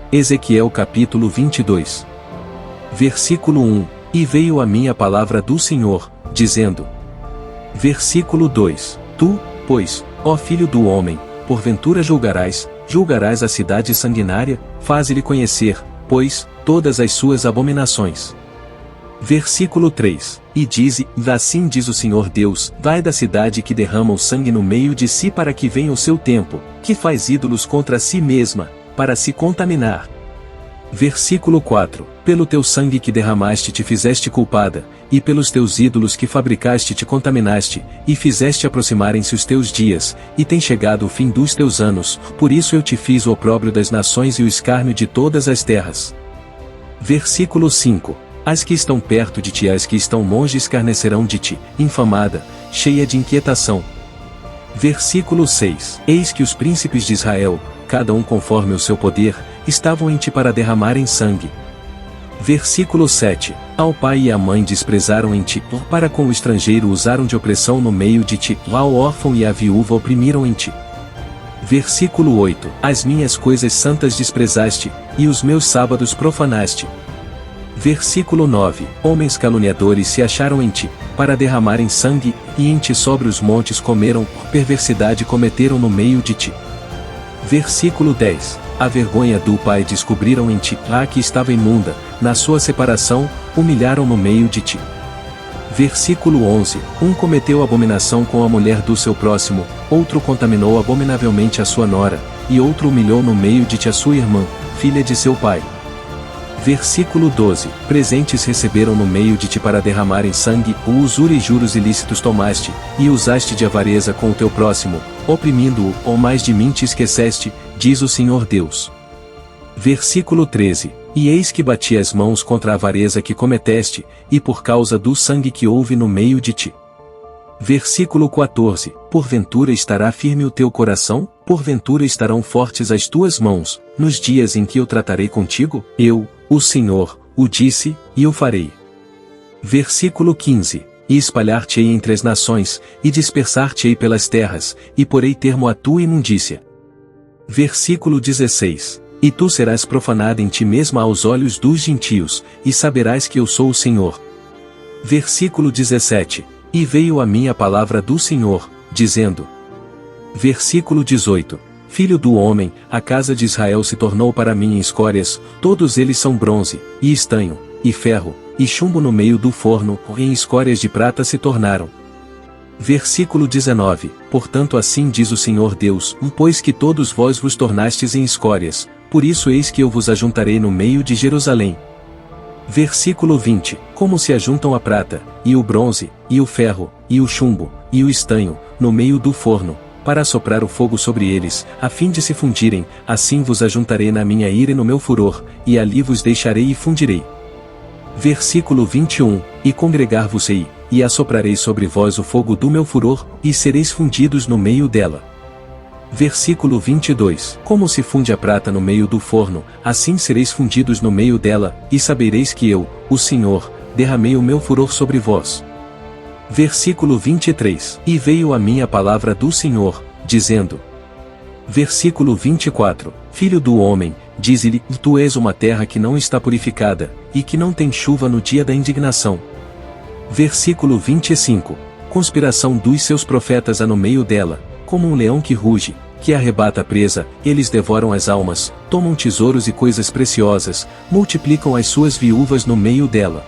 Ezequiel capítulo 22. Versículo 1. E veio a mim a palavra do Senhor, dizendo. Versículo 2. Tu, pois, ó filho do homem, porventura julgarás a cidade sanguinária, faze-lhe conhecer, pois, todas as suas abominações. Versículo 3. E dize, assim diz o Senhor Deus, vai da cidade que derrama o sangue no meio de si para que venha o seu tempo, que faz ídolos contra si mesma, para se contaminar. Versículo 4. Pelo teu sangue que derramaste te fizeste culpada, e pelos teus ídolos que fabricaste te contaminaste, e fizeste aproximarem-se os teus dias, e tem chegado o fim dos teus anos, por isso eu te fiz o opróbrio das nações e o escárnio de todas as terras. Versículo 5. As que estão perto de ti e as que estão longe escarnecerão de ti, infamada, cheia de inquietação. Versículo 6. Eis que os príncipes de Israel, cada um conforme o seu poder, estavam em ti para derramarem sangue. Versículo 7. Ao pai e à mãe desprezaram em ti, para com o estrangeiro usaram de opressão no meio de ti, ao órfão e à viúva oprimiram em ti. Versículo 8. As minhas coisas santas desprezaste, e os meus sábados profanaste. Versículo 9. Homens caluniadores se acharam em ti, para derramarem sangue, e em ti sobre os montes comeram, perversidade cometeram no meio de ti. Versículo 10. A vergonha do pai descobriram em ti, a que estava imunda, na sua separação, humilharam no meio de ti. Versículo 11. Um cometeu abominação com a mulher do seu próximo, outro contaminou abominavelmente a sua nora, e outro humilhou no meio de ti a sua irmã, filha de seu pai. Versículo 12. Presentes receberam no meio de ti para derramarem sangue, o usura e juros ilícitos tomaste, e usaste de avareza com o teu próximo, oprimindo-o, ou mais de mim te esqueceste, diz o Senhor Deus. Versículo 13. E eis que bati as mãos contra a avareza que cometeste, e por causa do sangue que houve no meio de ti. Versículo 14. Porventura estará firme o teu coração? Porventura estarão fortes as tuas mãos, nos dias em que eu tratarei contigo? Eu, o Senhor, o disse, e o farei. Versículo 15. E espalhar-te-ei entre as nações, e dispersar-te-ei pelas terras, e porei termo à tua imundícia. Versículo 16. E tu serás profanada em ti mesma aos olhos dos gentios, e saberás que eu sou o Senhor. Versículo 17. E veio a mim a palavra do Senhor, dizendo. Versículo 18. Filho do homem, a casa de Israel se tornou para mim em escórias, todos eles são bronze, e estanho, e ferro, e chumbo no meio do forno, e em escórias de prata se tornaram. Versículo 19. Portanto assim diz o Senhor Deus, pois que todos vós vos tornastes em escórias, por isso eis que eu vos ajuntarei no meio de Jerusalém. Versículo 20. Como se ajuntam a prata, e o bronze, e o ferro, e o chumbo, e o estanho, no meio do forno, para soprar o fogo sobre eles, a fim de se fundirem, assim vos ajuntarei na minha ira e no meu furor, e ali vos deixarei e fundirei. Versículo 21. E congregar-vos-ei, e assoprarei sobre vós o fogo do meu furor, e sereis fundidos no meio dela. Versículo 22. Como se funde a prata no meio do forno, assim sereis fundidos no meio dela, e sabereis que eu, o Senhor, derramei o meu furor sobre vós. Versículo 23. E veio a mim a palavra do Senhor, dizendo. Versículo 24. Filho do homem, dize-lhe, tu és uma terra que não está purificada, e que não tem chuva no dia da indignação. Versículo 25. Conspiração dos seus profetas há no meio dela, como um leão que ruge, que arrebata a presa, eles devoram as almas, tomam tesouros e coisas preciosas, multiplicam as suas viúvas no meio dela.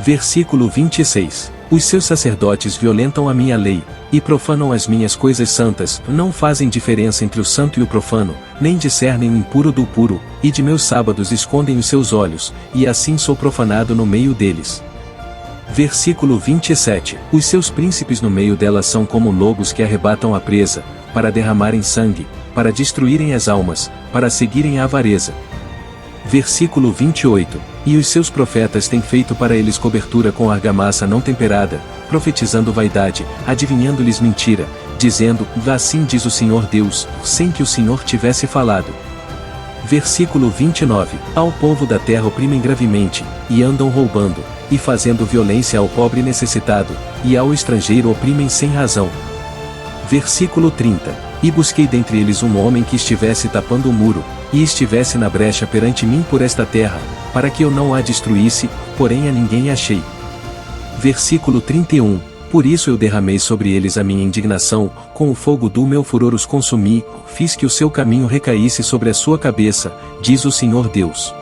Versículo 26. Os seus sacerdotes violentam a minha lei, e profanam as minhas coisas santas, não fazem diferença entre o santo e o profano, nem discernem o impuro do puro, e de meus sábados escondem os seus olhos, e assim sou profanado no meio deles. Versículo 27. Os seus príncipes no meio dela são como lobos que arrebatam a presa, para derramarem sangue, para destruírem as almas, para seguirem a avareza. Versículo 28. E os seus profetas têm feito para eles cobertura com argamassa não temperada, profetizando vaidade, adivinhando-lhes mentira, dizendo, assim diz o Senhor Deus, sem que o Senhor tivesse falado. Versículo 29. Ao povo da terra oprimem gravemente, e andam roubando, e fazendo violência ao pobre necessitado, e ao estrangeiro oprimem sem razão. Versículo 30. E busquei dentre eles um homem que estivesse tapando o muro, e estivesse na brecha perante mim por esta terra, para que eu não a destruísse, porém a ninguém achei. Versículo 31. Por isso eu derramei sobre eles a minha indignação, com o fogo do meu furor os consumi, fiz que o seu caminho recaísse sobre a sua cabeça, diz o Senhor Deus.